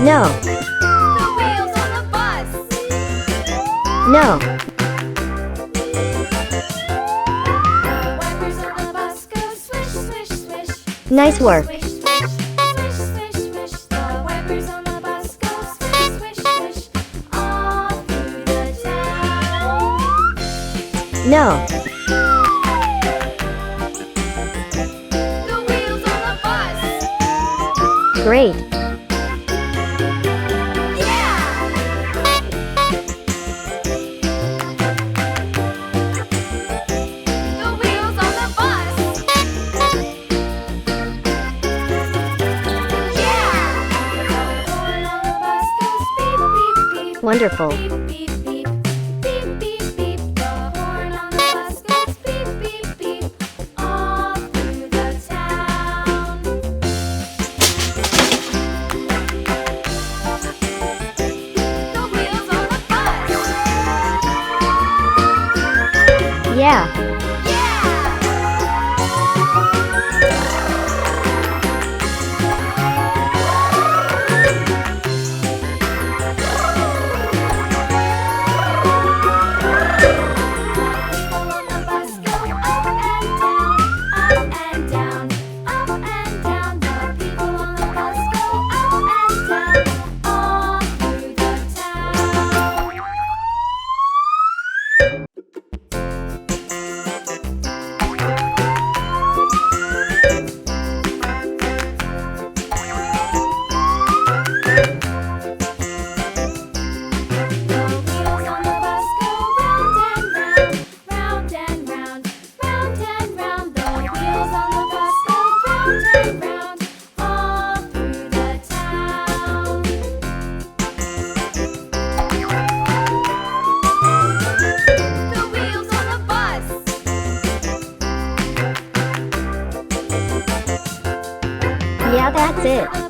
No. The wheels on the bus. No. The wipers on the bus go swish, swish, swish. Nice work. Swish, swish, swish, swish, swish. The wipers on the bus go swish, swish, swish. All through the town. No. The wheels on the bus. Great. Wonderful. Beep, beep, beep. Beep, beep, beep. The horn on the bus goes beep, beep, beep. All through the town. The wheels on the bus. Yeah. Yeah, that's it.